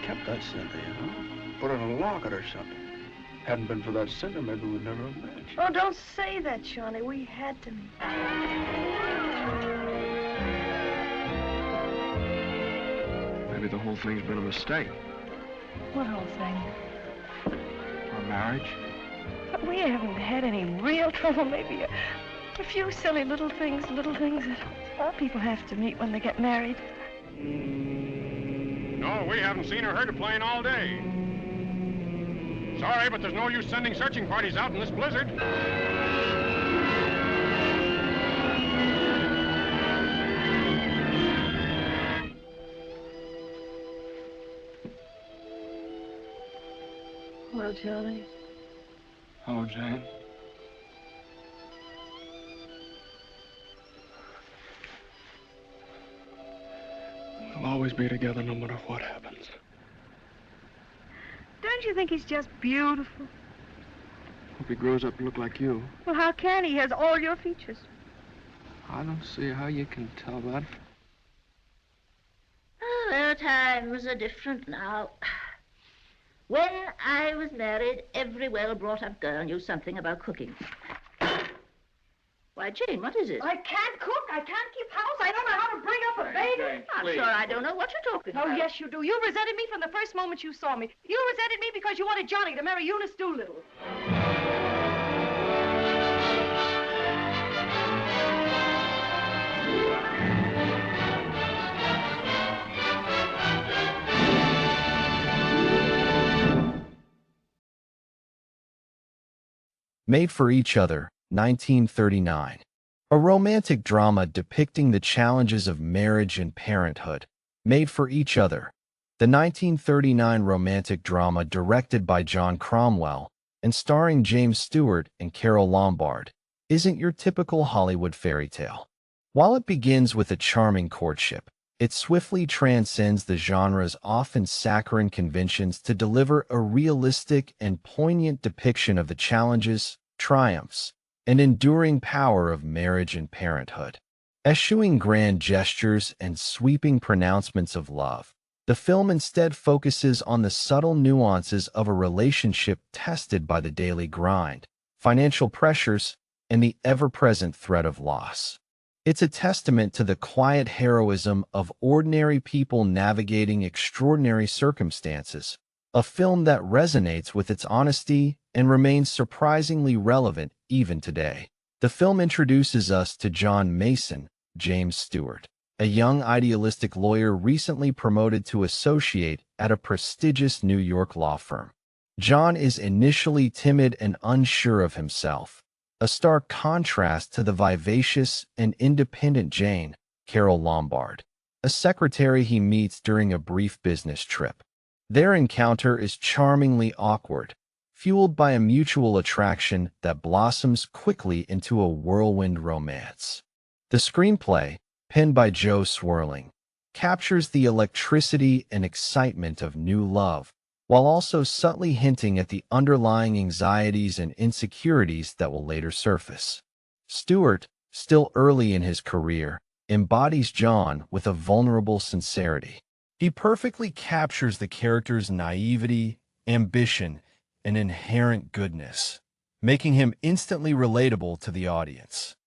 kept that cinder, you know. Put it in a locket or something. Hadn't been for that cinder, maybe we'd never have met. Oh, don't say that, Shawnee. We had to meet. Maybe the whole thing's been a mistake. What whole thing? Our marriage. But we haven't had any real trouble. Maybe a few silly little things that all people have to meet when they get married. No, we haven't seen or heard a plane all day. Sorry, but there's no use sending searching parties out in this blizzard. Well, Charlie. Hello, Jane. We'll always be together no matter what happens. Don't you think he's just beautiful? Hope he grows up to look like you. Well, how can he? He has all your features. I don't see how you can tell that. Oh, well, times are different now. When I was married, every well-brought-up girl knew something about cooking. Why, Jane, what is it? I can't cook. I can't keep house. I don't know how to bring up a baby. I'm sure I don't know what you're talking about. Oh, yes, you do. You resented me from the first moment you saw me. You resented me because you wanted Johnny to marry Eunice Doolittle. Made for Each Other, 1939. A romantic drama depicting the challenges of marriage and parenthood. Made for Each Other. The 1939 romantic drama directed by John Cromwell and starring James Stewart and Carole Lombard isn't your typical Hollywood fairy tale. While it begins with a charming courtship, it swiftly transcends the genre's often saccharine conventions to deliver a realistic and poignant depiction of the challenges, triumphs, and enduring power of marriage and parenthood. Eschewing grand gestures and sweeping pronouncements of love, the film instead focuses on the subtle nuances of a relationship tested by the daily grind, financial pressures, and the ever-present threat of loss. It's a testament to the quiet heroism of ordinary people navigating extraordinary circumstances, a film that resonates with its honesty and remains surprisingly relevant even today. The film introduces us to John Mason, James Stewart, a young idealistic lawyer recently promoted to associate at a prestigious New York law firm. John is initially timid and unsure of himself, a stark contrast to the vivacious and independent Jane, Carole Lombard, a secretary he meets during a brief business trip. Their encounter is charmingly awkward, fueled by a mutual attraction that blossoms quickly into a whirlwind romance. The screenplay, penned by Jo Swerling, captures the electricity and excitement of new love, while also subtly hinting at the underlying anxieties and insecurities that will later surface. Stewart, still early in his career, embodies John with a vulnerable sincerity. He perfectly captures the character's naivety, ambition, and inherent goodness, making him instantly relatable to the audience.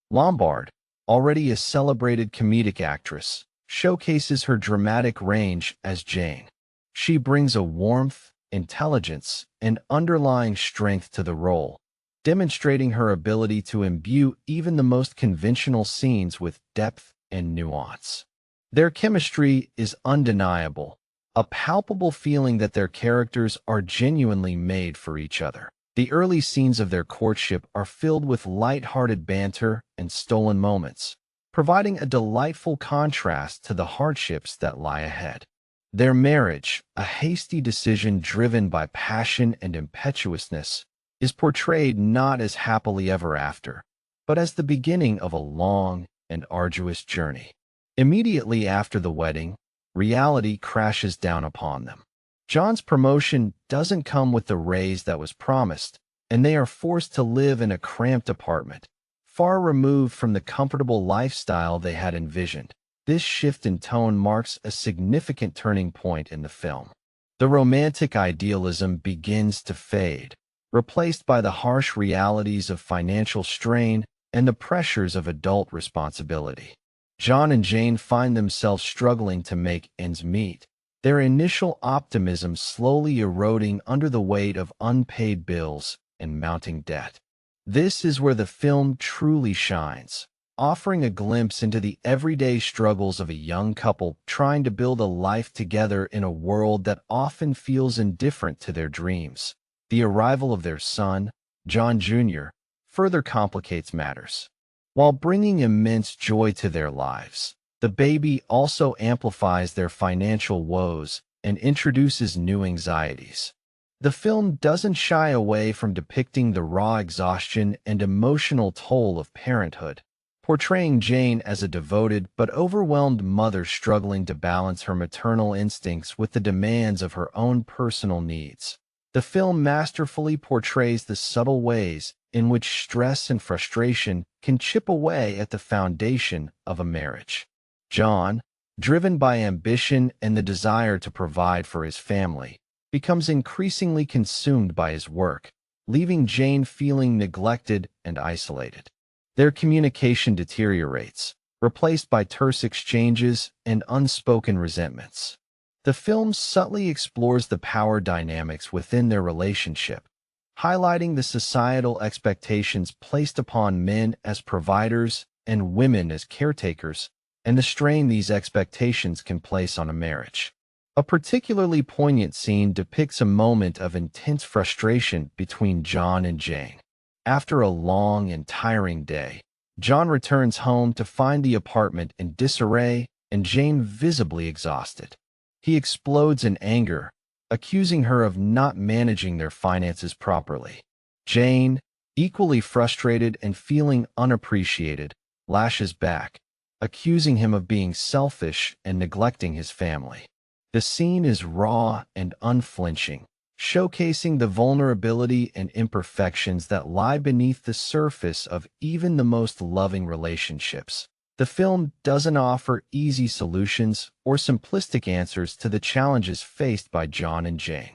Lombard, already a celebrated comedic actress, showcases her dramatic range as Jane. She brings a warmth, intelligence, and underlying strength to the role, demonstrating her ability to imbue even the most conventional scenes with depth and nuance. Their chemistry is undeniable, a palpable feeling that their characters are genuinely made for each other. The early scenes of their courtship are filled with light-hearted banter and stolen moments, providing a delightful contrast to the hardships that lie ahead. Their marriage, a hasty decision driven by passion and impetuousness, is portrayed not as happily ever after, but as the beginning of a long and arduous journey. Immediately after the wedding, reality crashes down upon them. John's promotion doesn't come with the raise that was promised, and they are forced to live in a cramped apartment, far removed from the comfortable lifestyle they had envisioned. This shift in tone marks a significant turning point in the film. The romantic idealism begins to fade, replaced by the harsh realities of financial strain and the pressures of adult responsibility. John and Jane find themselves struggling to make ends meet, their initial optimism slowly eroding under the weight of unpaid bills and mounting debt. This is where the film truly shines, offering a glimpse into the everyday struggles of a young couple trying to build a life together in a world that often feels indifferent to their dreams. The arrival of their son, John Jr., further complicates matters. While bringing immense joy to their lives, the baby also amplifies their financial woes and introduces new anxieties. The film doesn't shy away from depicting the raw exhaustion and emotional toll of parenthood, portraying Jane as a devoted but overwhelmed mother struggling to balance her maternal instincts with the demands of her own personal needs. The film masterfully portrays the subtle ways in which stress and frustration can chip away at the foundation of a marriage. John, driven by ambition and the desire to provide for his family, becomes increasingly consumed by his work, leaving Jane feeling neglected and isolated. Their communication deteriorates, replaced by terse exchanges and unspoken resentments. The film subtly explores the power dynamics within their relationship, highlighting the societal expectations placed upon men as providers and women as caretakers, and the strain these expectations can place on a marriage. A particularly poignant scene depicts a moment of intense frustration between John and Jane. After a long and tiring day, John returns home to find the apartment in disarray and Jane visibly exhausted. He explodes in anger, accusing her of not managing their finances properly. Jane, equally frustrated and feeling unappreciated, lashes back, accusing him of being selfish and neglecting his family. The scene is raw and unflinching, showcasing the vulnerability and imperfections that lie beneath the surface of even the most loving relationships. The film doesn't offer easy solutions or simplistic answers to the challenges faced by John and Jane.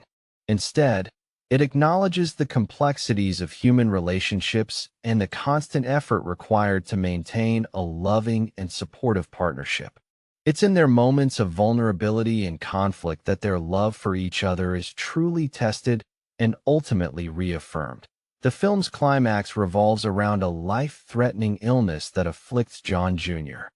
Instead, it acknowledges the complexities of human relationships and the constant effort required to maintain a loving and supportive partnership. It's in their moments of vulnerability and conflict that their love for each other is truly tested and ultimately reaffirmed. The film's climax revolves around a life-threatening illness that afflicts John Jr.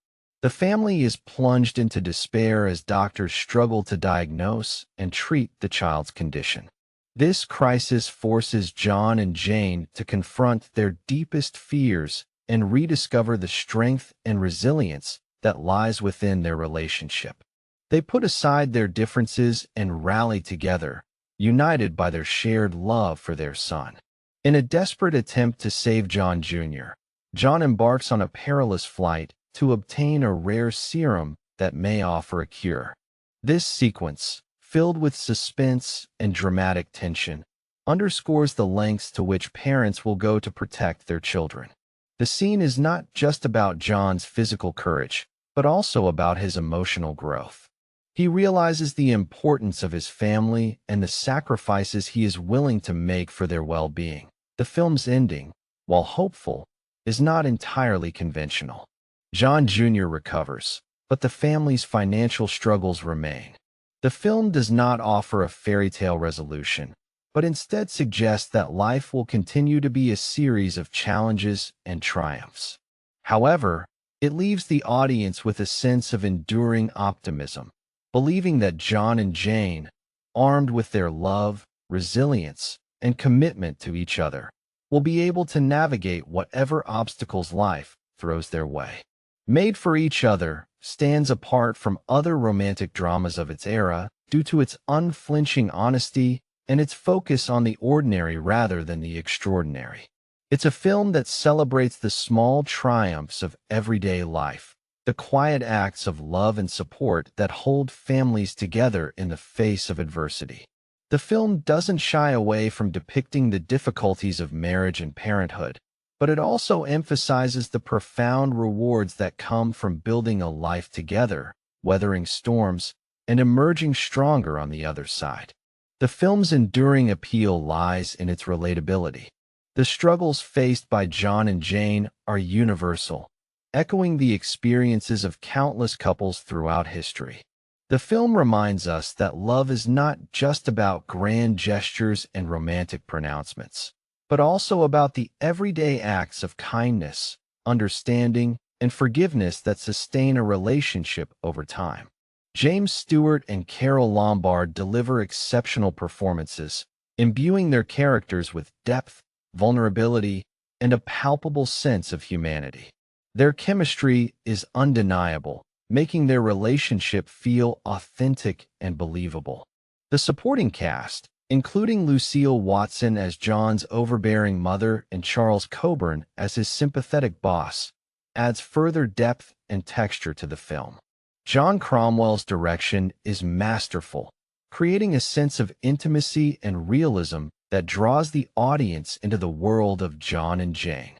The family is plunged into despair as doctors struggle to diagnose and treat the child's condition. This crisis forces John and Jane to confront their deepest fears and rediscover the strength and resilience that lies within their relationship. They put aside their differences and rally together, united by their shared love for their son. In a desperate attempt to save John Jr., John embarks on a perilous flight to obtain a rare serum that may offer a cure. This sequence, filled with suspense and dramatic tension, underscores the lengths to which parents will go to protect their children. The scene is not just about John's physical courage, but also about his emotional growth. He realizes the importance of his family and the sacrifices he is willing to make for their well-being. The film's ending, while hopeful, is not entirely conventional. John Jr. recovers, but the family's financial struggles remain. The film does not offer a fairy tale resolution, but instead suggests that life will continue to be a series of challenges and triumphs. However, it leaves the audience with a sense of enduring optimism, believing that John and Jane, armed with their love, resilience, and commitment to each other, will be able to navigate whatever obstacles life throws their way. Made for Each Other stands apart from other romantic dramas of its era due to its unflinching honesty and its focus on the ordinary rather than the extraordinary. It's a film that celebrates the small triumphs of everyday life, the quiet acts of love and support that hold families together in the face of adversity. The film doesn't shy away from depicting the difficulties of marriage and parenthood, but it also emphasizes the profound rewards that come from building a life together, weathering storms, and emerging stronger on the other side. The film's enduring appeal lies in its relatability. The struggles faced by John and Jane are universal, echoing the experiences of countless couples throughout history. The film reminds us that love is not just about grand gestures and romantic pronouncements, but also about the everyday acts of kindness, understanding, and forgiveness that sustain a relationship over time. James Stewart and Carole Lombard deliver exceptional performances, imbuing their characters with depth, vulnerability, and a palpable sense of humanity. Their chemistry is undeniable, making their relationship feel authentic and believable. The supporting cast, including Lucille Watson as John's overbearing mother and Charles Coburn as his sympathetic boss, adds further depth and texture to the film. John Cromwell's direction is masterful, creating a sense of intimacy and realism that draws the audience into the world of John and Jane.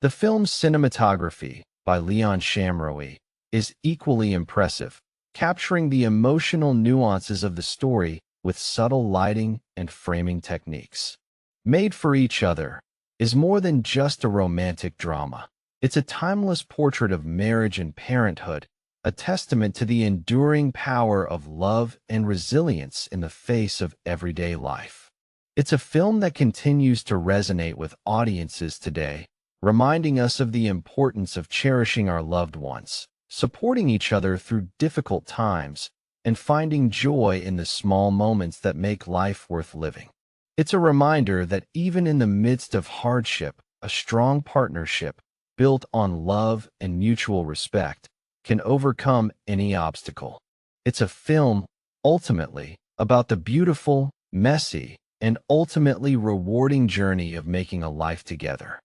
The film's cinematography, by Leon Shamroe, is equally impressive, capturing the emotional nuances of the story with subtle lighting and framing techniques. Made for Each Other is more than just a romantic drama. It's a timeless portrait of marriage and parenthood, a testament to the enduring power of love and resilience in the face of everyday life. It's a film that continues to resonate with audiences today, reminding us of the importance of cherishing our loved ones, supporting each other through difficult times, and finding joy in the small moments that make life worth living. It's a reminder that even in the midst of hardship, a strong partnership, built on love and mutual respect, can overcome any obstacle. It's a film, ultimately, about the beautiful, messy, and ultimately rewarding journey of making a life together.